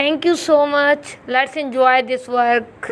Thank you so much. Let's enjoy this work.